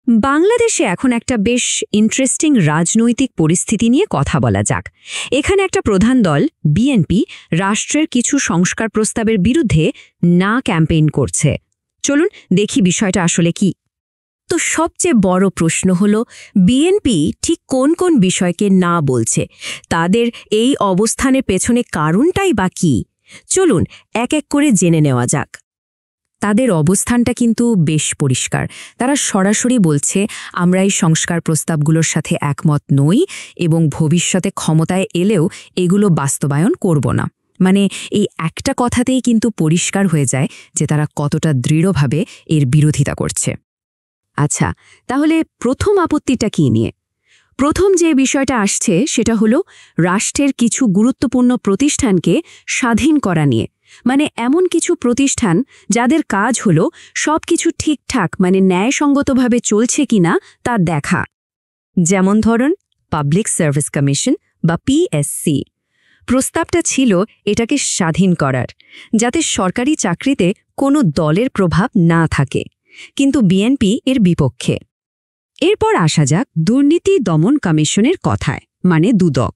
বাংলাদেশে এখন একটা বেশ ইন্টারেস্টিং রাজনৈতিক পরিস্থিতি নিয়ে কথা বলা যাক। এখানে একটা প্রধান দল বিএনপি রাষ্ট্রের কিছু সংস্কার প্রস্তাবের বিরুদ্ধে না ক্যাম্পেইন করছে। চলুন দেখি বিষয়টা আসলে কি। তো সবচেয়ে বড় প্রশ্ন হল বিএনপি ঠিক কোন কোন বিষয়কে না বলছে, তাদের এই অবস্থানের পেছনে কারণটাই বা কী? চলুন এক এক করে জেনে নেওয়া যাক। তাদের অবস্থানটা কিন্তু বেশ পরিষ্কার। তারা সরাসরি বলছে, আমরা এই সংস্কার প্রস্তাবগুলোর সাথে একমত নই এবং ভবিষ্যতে ক্ষমতায় এলেও এগুলো বাস্তবায়ন করব না। মানে এই একটা কথাতেই কিন্তু পরিষ্কার হয়ে যায় যে তারা কতটা দৃঢ়ভাবে এর বিরোধিতা করছে। আচ্ছা, তাহলে প্রথম আপত্তিটা কী নিয়ে? প্রথম যে বিষয়টা আসছে সেটা হলো রাষ্ট্রের কিছু গুরুত্বপূর্ণ প্রতিষ্ঠানকে স্বাধীন করা নিয়ে। মানে এমন কিছু প্রতিষ্ঠান যাদের কাজ হলো সবকিছু ঠিকঠাক ন্যায়সঙ্গতভাবে চলছে কিনা তা দেখা। যেমন ধরুন পাবলিক সার্ভিস কমিশন বা পিএসসি। প্রস্তাবটা ছিল এটাকে স্বাধীন করার, যাতে সরকারি চাকরিতে কোনো দলের প্রভাব না থাকে, কিন্তু বিএনপি এর বিপক্ষে। এরপর আসা যাক দুর্নীতি দমন কমিশনের কথায়, মানে দুদক।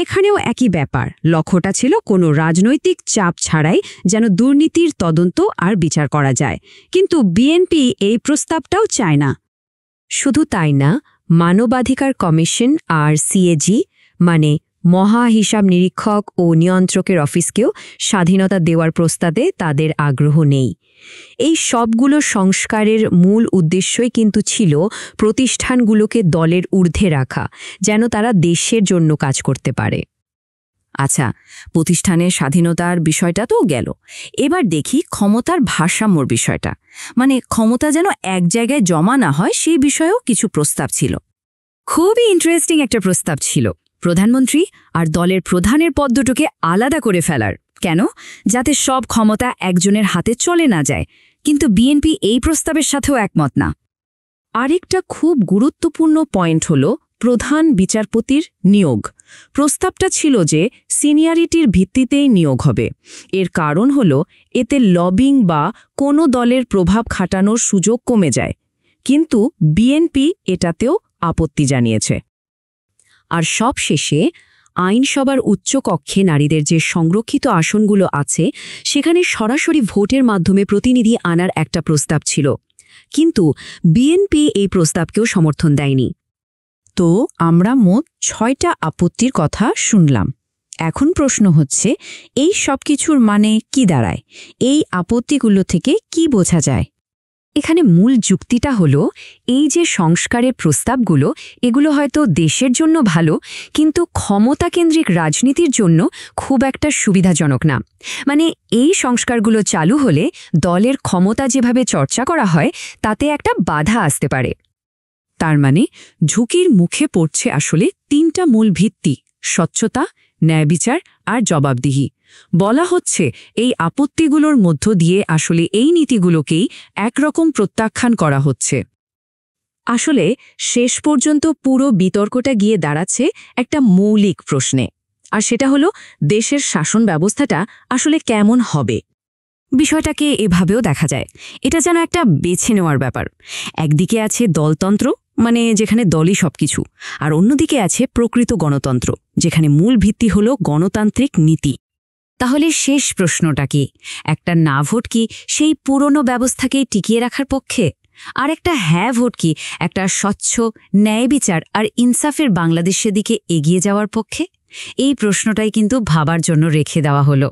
এখানেও একই ব্যাপার, লক্ষ্যটা ছিল কোনো রাজনৈতিক চাপ ছাড়াই যেন দুর্নীতির তদন্ত আর বিচার করা যায়, কিন্তু বিএনপি এই প্রস্তাবটাও চায় না। শুধু তাই না, মানবাধিকার কমিশন আর সিএজি মানে মহা হিসাব নিরীক্ষক ও নিয়ন্ত্রকের অফিসকেও স্বাধীনতা দেওয়ার প্রস্তাবে তাদের আগ্রহ নেই। এই সবগুলো সংস্কারের মূল উদ্দেশ্যই কিন্তু ছিল প্রতিষ্ঠানগুলোকে দলের ঊর্ধ্বে রাখা, যেন তারা দেশের জন্য কাজ করতে পারে। আচ্ছা, প্রতিষ্ঠানের স্বাধীনতার বিষয়টা তো গেল, এবার দেখি ক্ষমতার ভারসাম্যর বিষয়টা। মানে ক্ষমতা যেন এক জায়গায় জমা না হয়, সেই বিষয়েও কিছু প্রস্তাব ছিল। খুবই ইন্টারেস্টিং একটা প্রস্তাব ছিল প্রধানমন্ত্রী আর দলের প্রধানের পদ দুটোকে আলাদা করে ফেলার। কেন? যাতে সব ক্ষমতা একজনের হাতে চলে না যায়। কিন্তু বিএনপি এই প্রস্তাবের সাথেও একমত না। আরেকটা খুব গুরুত্বপূর্ণ পয়েন্ট হল প্রধান বিচারপতির নিয়োগ। প্রস্তাবটা ছিল যে সিনিয়রিটির ভিত্তিতেই নিয়োগ হবে। এর কারণ হল এতে লবিং বা কোনো দলের প্রভাব খাটানোর সুযোগ কমে যায়, কিন্তু বিএনপি এটাতেও আপত্তি জানিয়েছে। আর সবশেষে আইনসভার উচ্চকক্ষে নারীদের যে সংরক্ষিত আসনগুলো আছে সেখানে সরাসরি ভোটের মাধ্যমে প্রতিনিধি আনার একটা প্রস্তাব ছিল, কিন্তু বিএনপি এই প্রস্তাবকেও সমর্থন দেয়নি। তো আমরা মোট 6টা আপত্তির কথা শুনলাম। এখন প্রশ্ন হচ্ছে, এই সব কিছুর মানে কি দাঁড়ায়? এই আপত্তিগুলো থেকে কি বোঝা যায়? এখানে মূল যুক্তিটা হলো এই যে সংস্কারের প্রস্তাবগুলো, এগুলো হয়তো দেশের জন্য ভালো, কিন্তু ক্ষমতাকেন্দ্রিক রাজনীতির জন্য খুব একটা সুবিধাজনক না। মানে এই সংস্কারগুলো চালু হলে দলের ক্ষমতা যেভাবে চর্চা করা হয় তাতে একটা বাধা আসতে পারে। তার মানে ঝুঁকির মুখে পড়ছে আসলে 3টা মূল ভিত্তি: স্বচ্ছতা, ন্যায়বিচার আর জবাবদিহি। বলা হচ্ছে এই আপত্তিগুলোর মধ্য দিয়ে আসলে এই নীতিগুলোকেই একরকম প্রত্যাখ্যান করা হচ্ছে। আসলে শেষ পর্যন্ত পুরো বিতর্কটা গিয়ে দাঁড়াচ্ছে একটা মৌলিক প্রশ্নে, আর সেটা হলো দেশের শাসন ব্যবস্থাটা আসলে কেমন হবে। বিষয়টাকে এভাবেও দেখা যায়, এটা যেন একটা বেছে নেওয়ার ব্যাপার। একদিকে আছে দলতন্ত্র, মানে যেখানে দলই সবকিছু, আর অন্যদিকে আছে প্রকৃত গণতন্ত্র, যেখানে মূল ভিত্তি হল গণতান্ত্রিক নীতি। তাহলে শেষ প্রশ্নটা কি? একটা না ভোট কি সেই পুরনো ব্যবস্থাকেই টিকিয়ে রাখার পক্ষে, আর একটা হ্যাঁ ভোট কি একটা স্বচ্ছ, ন্যায় বিচার আর ইনসাফের বাংলাদেশের দিকে এগিয়ে যাওয়ার পক্ষে? এই প্রশ্নটাই কিন্তু ভাবার জন্য রেখে দেওয়া হলো।